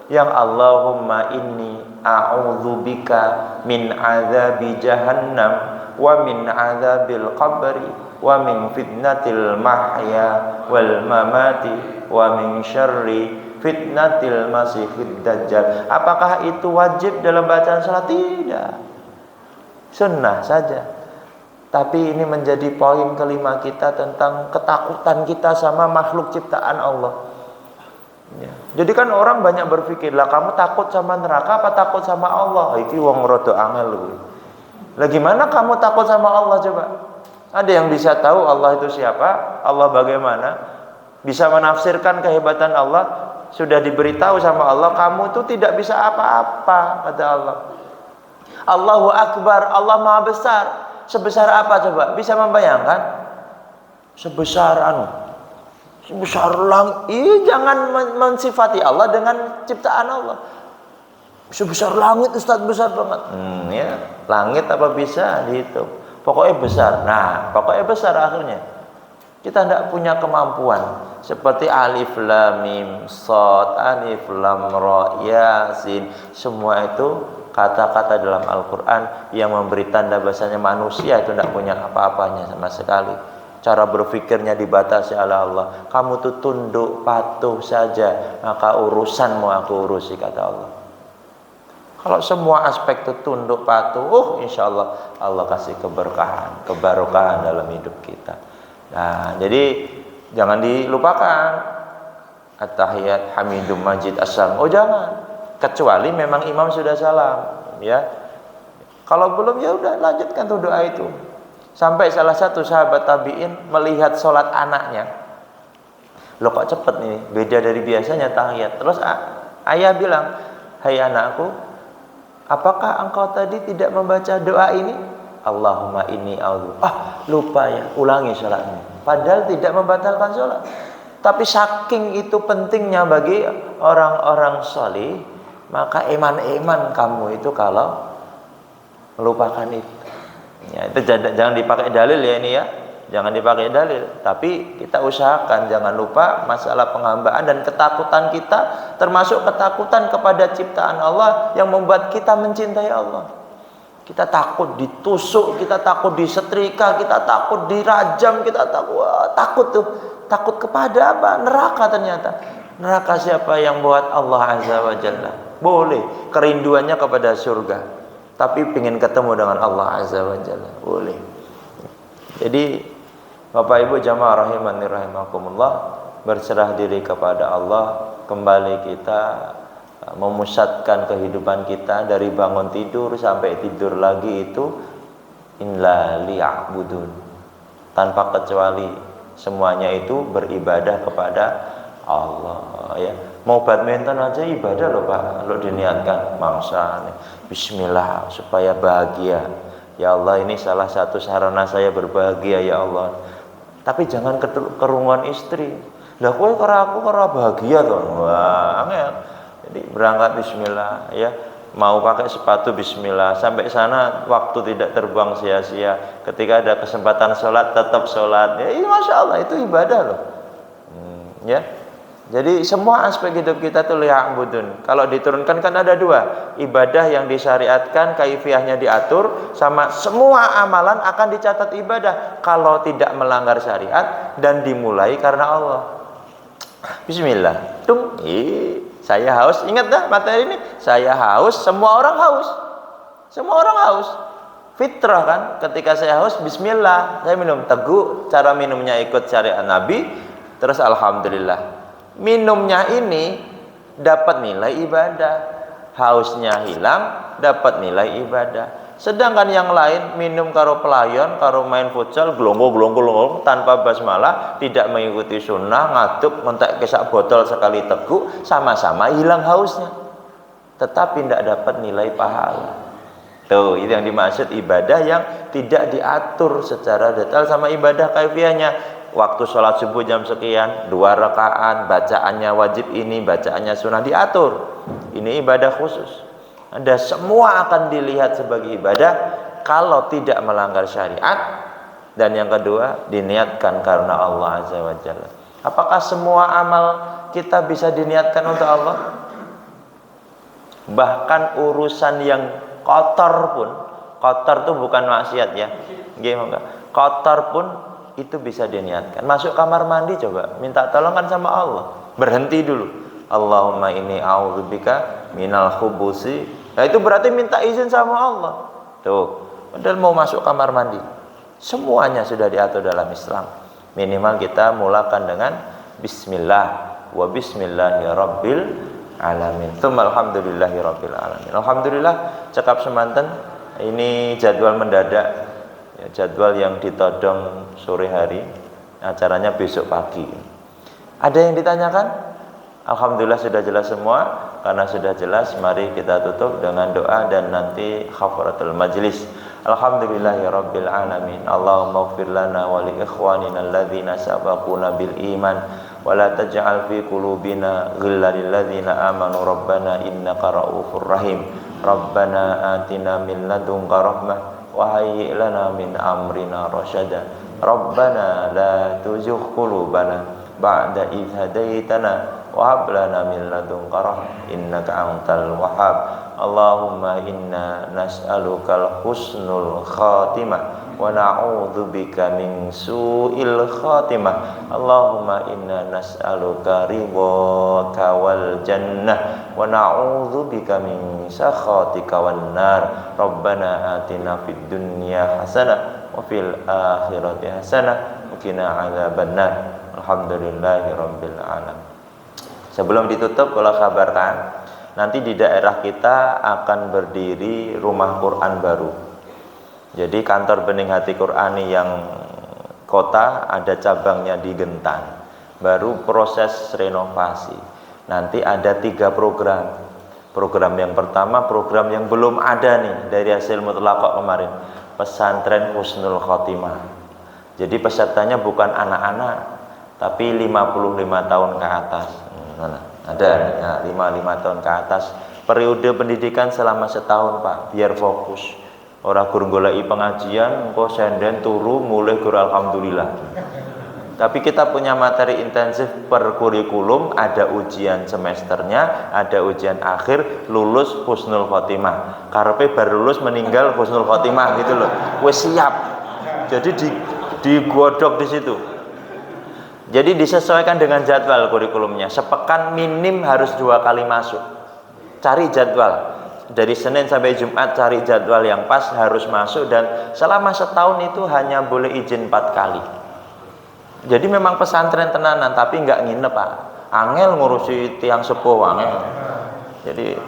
Yang Allahumma inni a'udzubika min azabi jahannam wa min azabil qabri wa min fitnatil mahya wal mamati wa min syarri fitnatil masihid dajjal. Apakah itu wajib dalam bacaan salat? Tidak, sunnah saja. Tapi ini menjadi poin kelima kita tentang ketakutan kita sama makhluk ciptaan Allah. Ya. Jadi kan orang banyak berpikir, lah kamu takut sama neraka apa takut sama Allah? Iki wong rada angel lho. Lah gimana kamu takut sama Allah coba? Ada yang bisa tahu Allah itu siapa? Allah bagaimana? Bisa menafsirkan kehebatan Allah? Sudah diberitahu sama Allah, kamu itu tidak bisa apa-apa, kata Allah. Allahu Akbar, Allah Maha Besar. Sebesar apa coba? Bisa membayangkan? Sebesar sebesar langit. Jangan mensifati Allah dengan ciptaan Allah. Sebesar langit, Ustaz, besar banget. Ya, langit apa bisa dihitung? Pokoknya besar. Nah, pokoknya besar akhirnya. Kita tidak punya kemampuan seperti alif lam mim shad, alif lam ra, yasin. Semua itu kata-kata dalam Al-Quran yang memberi tanda bahasanya manusia itu tidak punya apa-apanya sama sekali. Cara berpikirnya dibatasi oleh Allah. Kamu tuh tunduk patuh saja, maka urusanmu aku urusi, kata Allah. Kalau semua aspek itu tunduk patuh, insya Allah Allah kasih keberkahan, kebarokahan dalam hidup kita. Nah, jadi jangan dilupakan at-tahiyat, hamidum, majid, assalam. Oh jangan, kecuali memang imam sudah salam, ya. Kalau belum ya udah lanjutkan tuh doa itu. Sampai salah satu sahabat tabi'in melihat sholat anaknya. Loh kok cepet nih, beda dari biasanya tahiyat. Terus ayah bilang, hai anakku, apakah engkau tadi tidak membaca doa ini? Allahumma inni a'udzu. Lupa ya, ulangi sholatnya. Padahal tidak membatalkan sholat. Tapi saking itu pentingnya bagi orang-orang sholih, maka eman-eman kamu itu kalau melupakan itu. Ya, itu jangan dipakai dalil ya ini ya. Jangan dipakai dalil, tapi kita usahakan jangan lupa masalah penghambaan dan ketakutan kita, termasuk ketakutan kepada ciptaan Allah yang membuat kita mencintai Allah. Kita takut ditusuk, kita takut disetrika, kita takut dirajam, kita takut tuh. Takut kepada apa? Neraka ternyata. Neraka siapa yang buat? Allah Azza wa Jalla. Boleh kerinduannya kepada surga, tapi ingin ketemu dengan Allah Azza wa Jalla. Boleh. Jadi Bapak Ibu jamaah rahimani rahimakumullah, berserah diri kepada Allah. Kembali kita memusatkan kehidupan kita dari bangun tidur sampai tidur lagi itu illa liya'budun, tanpa kecuali semuanya itu beribadah kepada Allah, ya. Mau badminton aja ibadah loh Pak, kalau diniatkan mangsa bismillah supaya bahagia. Ya Allah, ini salah satu sarana saya berbahagia ya Allah. Tapi jangan kerunguan istri. Lah kowe karo aku karo bahagia toh. Wah, angel. Jadi berangkat bismillah ya. Mau pakai sepatu bismillah. Sampai sana waktu tidak terbuang sia-sia. Ketika ada kesempatan sholat tetap sholat. Ya, masya Allah itu ibadah loh. Ya. Jadi semua aspek hidup kita tuh liya'budun. Kalau diturunkan kan ada dua, ibadah yang disyariatkan, kaifiyahnya diatur, sama semua amalan akan dicatat ibadah kalau tidak melanggar syariat dan dimulai karena Allah. Bismillah. Tung, saya haus. Ingat dah materi ini. Saya haus, semua orang haus. Semua orang haus. Fitrah kan, ketika saya haus bismillah, saya minum teguh, cara minumnya ikut syariat Nabi, terus alhamdulillah. Minumnya ini dapat nilai ibadah, hausnya hilang, dapat nilai ibadah. Sedangkan yang lain minum karo pelayon, karo main futsal, glonggo tanpa basmalah, tidak mengikuti sunnah, ngaduk, ngontek kesak botol sekali teguh, sama-sama hilang hausnya, tetapi tidak dapat nilai pahala. Tuh, itu yang dimaksud ibadah yang tidak diatur secara detail sama ibadah kaifiahnya. Waktu sholat subuh jam sekian, 2 rakaat, bacaannya wajib ini, bacaannya sunnah diatur. Ini ibadah khusus. Anda semua akan dilihat sebagai ibadah kalau tidak melanggar syariat. Dan yang kedua, diniatkan karena Allah Azza wa Jalla. Apakah semua amal kita bisa diniatkan untuk Allah? Bahkan urusan yang kotor pun, kotor itu bukan maksiat ya, gimana? Kotor pun itu bisa diniatkan. Masuk kamar mandi coba, minta tolong kan sama Allah. Berhenti dulu. Allahumma inni a'udzubika minal khubusi. Nah itu berarti minta izin sama Allah. Tuh, padahal mau masuk kamar mandi. Semuanya sudah diatur dalam Islam. Minimal kita mulakan dengan bismillah wa bismillahirabbil alamin. Tsumma alhamdulillahirabbil alamin. Alhamdulillah cekap semanten ini jadwal mendadak. Ya, jadwal yang ditodong sore hari, acaranya besok pagi. Ada yang ditanyakan? Alhamdulillah sudah jelas semua. Karena sudah jelas, mari kita tutup dengan doa dan nanti khafaratul majlis. Alhamdulillahirabbil alamin. Allahumma ighfir lana wa li ikhwanina alladzina sabaquna bil iman wa la taj'al fi qulubina ghillan lil ladzina amanu rabbana innaka raufur rahim. Rabbana atina min ladunka rahmah wa hayyi' lana min amrina rasyada. Rabbana la tuzigh qulubana ba'da idh hadaitana wa hab lana min ladunka rahmah innaka antal wahhab. Allahumma inna nas'alukal husnul khatimah wa na'udzubika min su'il khatimah. Allahumma inna nas'aluka ridhaka wal jannah wa na'udzubika min sakhatika wan nar. Rabbana atina fid dunya hasanah wa fil akhirati hasanah wa qina adzabannar. Alhamdulillahirabbil alamin. Sebelum ditutup, kalau kabarkan nanti di daerah kita akan berdiri rumah Quran baru. Jadi kantor Bening Hati Qurani yang kota ada cabangnya di Gentan. Baru proses renovasi. Nanti ada 3 program. Program yang pertama, program yang belum ada nih dari hasil mutlaqah kemarin, pesantren Husnul Khotimah. Jadi pesertanya bukan anak-anak, tapi 55 tahun ke atas. Ada nah, 55 tahun ke atas. Periode pendidikan selama setahun Pak, biar fokus. Orang gur goleki pengajian, engko senden turu mulai gur alhamdulillah. Tapi kita punya materi intensif per kurikulum, ada ujian semesternya, ada ujian akhir, lulus husnul khotimah. Karepe baru lulus meninggal husnul khotimah gitu loh. Wes siap. Jadi digodok di situ. Jadi disesuaikan dengan jadwal kurikulumnya. Sepekan minim harus 2 kali masuk. Cari jadwal. Dari Senin sampai Jumat cari jadwal yang pas, harus masuk. Dan selama setahun itu hanya boleh izin 4 kali. Jadi memang pesantren tenanan, tapi nggak nginep Pak. Angel ngurusi tiang sepuh angel. Jadi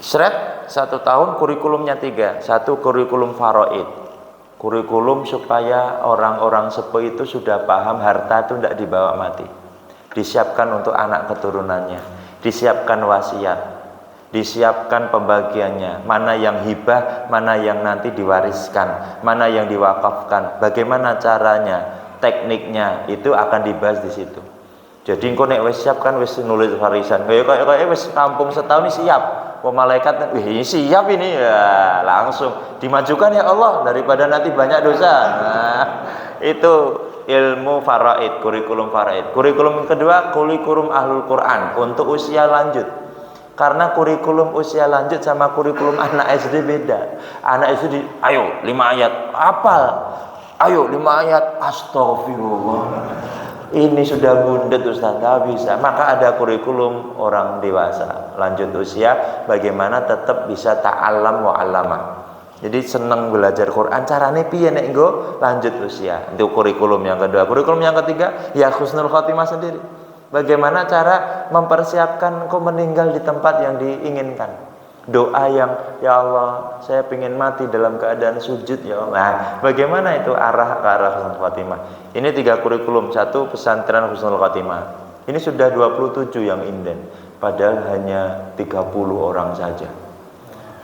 seret 1 tahun kurikulumnya 3. 1 kurikulum faraid. Kurikulum supaya orang-orang sepuh itu sudah paham harta itu tidak dibawa mati. Disiapkan untuk anak keturunannya, disiapkan wasiat, disiapkan pembagiannya, mana yang hibah, mana yang nanti diwariskan, mana yang diwakafkan, bagaimana caranya, tekniknya itu akan dibahas di situ. Jadi engko nek wis siap kan wis nulis warisan. Kayak wis kampung setahun ini siap. Malaikat, wih siap ini ya, langsung dimajukan ya Allah daripada nanti banyak dosa. Nah, itu ilmu faraid, kurikulum faraid. Kurikulum kedua, kurikulum ahlul Quran untuk usia lanjut. Karena kurikulum usia lanjut sama kurikulum anak SD beda. Anak SD, ayo 5 ayat, hafal. Ayo 5 ayat, astagfirullah. Ini sudah bundet Ustaz, tak bisa. Maka ada kurikulum orang dewasa lanjut usia, bagaimana tetap bisa ta'allam wa 'allamah. Jadi seneng belajar Quran, carane piye nek nggo lanjut usia. Itu kurikulum yang kedua. Kurikulum yang ketiga ya husnul khotimah sendiri. Bagaimana cara mempersiapkan engkau meninggal di tempat yang diinginkan. Doa yang ya Allah, saya ingin mati dalam keadaan sujud ya Allah. Nah, bagaimana itu arah ke arah husnul khotimah. Ini 3 kurikulum. 1 pesantren husnul khotimah. Ini sudah 27 yang inden. Padahal hanya 30 orang saja.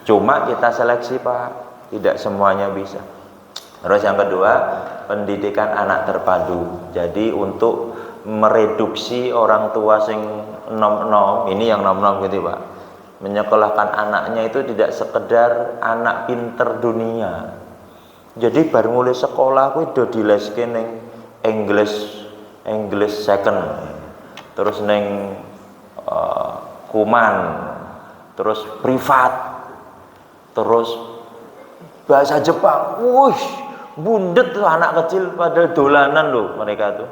Cuma kita seleksi Pak, tidak semuanya bisa. Terus yang kedua, pendidikan anak terpadu. Jadi untuk mereduksi orang tua sing nom-nom, ini yang nom-nom gitu Pak, menyekolahkan anaknya itu tidak sekedar anak pinter dunia. Jadi baru mulai sekolah aku udah dileske ning English second, terus neng kuman, terus privat, terus bahasa Jepang. Wush, bundet tuh anak kecil pada dolanan loh mereka tuh.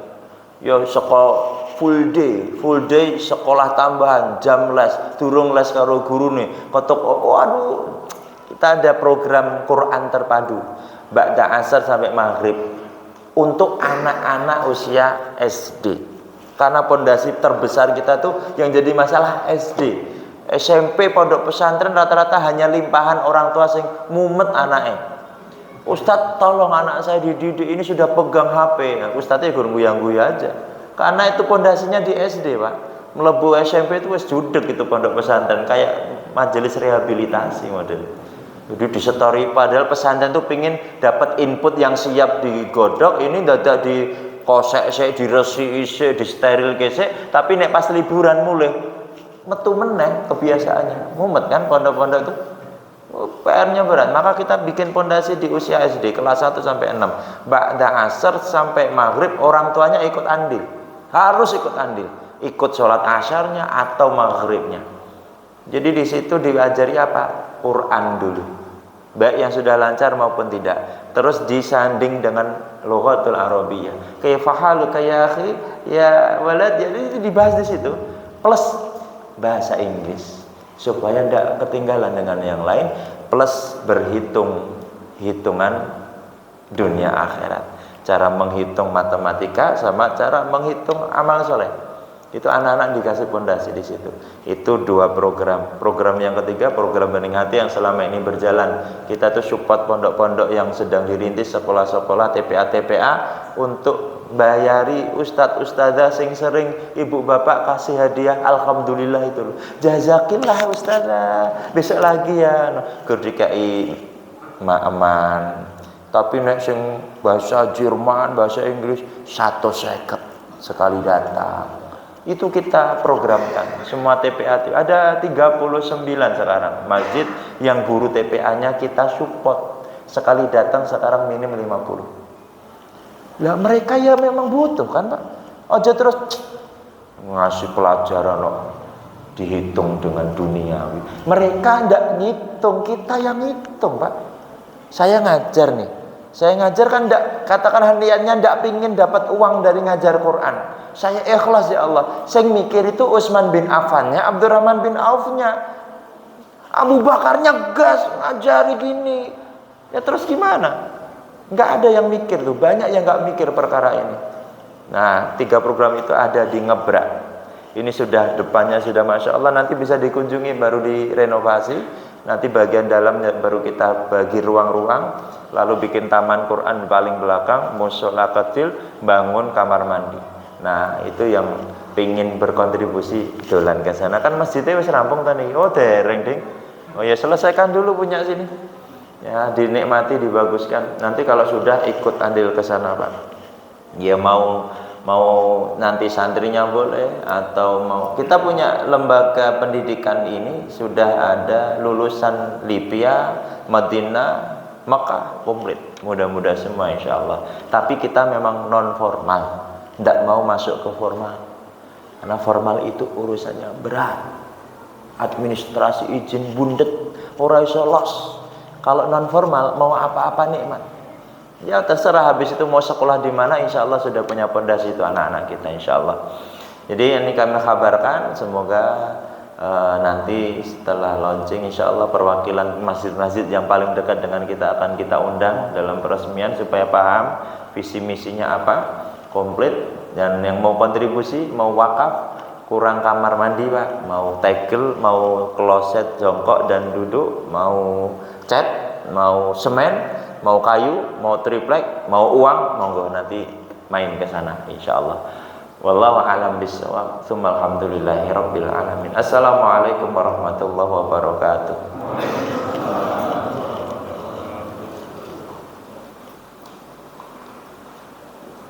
Ya sekolah full day sekolah tambahan, jam les, durung les karo gurune. Kotok waduh. Kita ada program Quran terpadu ba'da asar sampai maghrib untuk anak-anak usia SD. Karena pondasi terbesar kita tuh yang jadi masalah SD. SMP pondok pesantren rata-rata hanya limpahan orang tua sing mumet anaknya. Ustadz tolong anak saya dididik, ini sudah pegang HP. Nah, Ustadznya guyang-guyu aja. Karena itu pondasinya di SD Pak. Melebu SMP itu wis judek itu pondok pesantren kayak majelis rehabilitasi model. Jadi disetori padahal pesantren tuh pingin dapat input yang siap digodok, ini dadak di kosek sik, diresi isik, di steril kesek, tapi nek pas liburan mulai metu meneh kebiasaannya. Mumet kan pondok-pondok itu. PR-nya berat. Maka kita bikin pondasi di usia SD kelas 1 sampai 6. Ba'da asar sampai maghrib orang tuanya ikut andil. Harus ikut andil. Ikut sholat asyarnya atau maghribnya. Jadi di situ diajari apa? Quran dulu. Baik yang sudah lancar maupun tidak. Terus disanding dengan lughatul Arabiyyah. Kaifahalu ya akhi ya walad. Jadi itu dibahas di situ. Plus bahasa Inggris supaya tidak ketinggalan dengan yang lain, plus hitungan dunia akhirat, cara menghitung matematika sama cara menghitung amal soleh. Itu anak-anak dikasih pondasi di situ. Itu 2 program yang ketiga, program Bening Hati yang selama ini berjalan. Kita tuh support pondok-pondok yang sedang dirintis, sekolah-sekolah, TPA untuk bayari ustadz-ustadzah sing sering ibu bapak kasih hadiah, alhamdulillah itu loh. Jazakillah ustadzah, besok lagi ya. Kerdikai aman. Tapi nek sing bahasa Jerman, bahasa Inggris 150 sekali datang. Itu kita programkan. Semua TPA ada 39 sekarang masjid yang guru TPA-nya kita support. Sekali datang sekarang minim 50. Lah mereka ya memang butuh kan Pak. Aja terus ngasih pelajaran loh, dihitung dengan duniawi. Mereka ndak ngitung, kita yang ngitung Pak. Saya ngajar nih. Saya ngajar kan ndak, katakan niatnya ndak pingin dapat uang dari ngajar Quran. Saya ikhlas ya Allah. Saya mikir itu Utsman bin Affannya, Abdurrahman bin Aufnya, Abu Bakarnya gas ngajari gini. Ya terus gimana? Nggak ada yang mikir tuh, banyak yang nggak mikir perkara ini. Nah 3 program itu ada di Ngebrak. Ini sudah depannya sudah Masya Allah, nanti bisa dikunjungi, baru direnovasi. Nanti bagian dalamnya baru kita bagi ruang-ruang, lalu bikin taman Quran paling belakang, mushola kecil, bangun kamar mandi. Nah itu yang pingin berkontribusi dolan ke sana. Kan masjidnya wis rampung tadi. Oh dereng ding. Oh ya selesaikan dulu punya sini. Ya dinikmati, dibaguskan. Nanti kalau sudah ikut andil ke sana Pak. Ya mau nanti santrinya boleh atau mau. Kita punya lembaga pendidikan ini sudah ada lulusan Libya, Madinah, Mekah komplit. Mudah-mudahan semua insya Allah. Tapi kita memang non formal. Tidak mau masuk ke formal. Karena formal itu urusannya berat. Administrasi izin bundet, ora iso los. Kalau non formal mau apa-apa nikmat. Ya terserah, habis itu mau sekolah di mana, insya Allah sudah punya pondasi itu anak-anak kita insya Allah. Jadi ini kami kabarkan, semoga nanti setelah launching insya Allah perwakilan masjid-masjid yang paling dekat dengan kita akan kita undang dalam peresmian supaya paham visi misinya apa komplit, dan yang mau kontribusi, mau wakaf, kurang kamar mandi Pak, mau tegel, mau kloset jongkok dan duduk, mau cat, mau semen, mau kayu, mau triplek, mau uang, monggo nanti main ke sana insyaallah. Wallahu a'lam bishawab. Tsumma alhamdulillahi rabbil alamin. Assalamualaikum warahmatullahi wabarakatuh.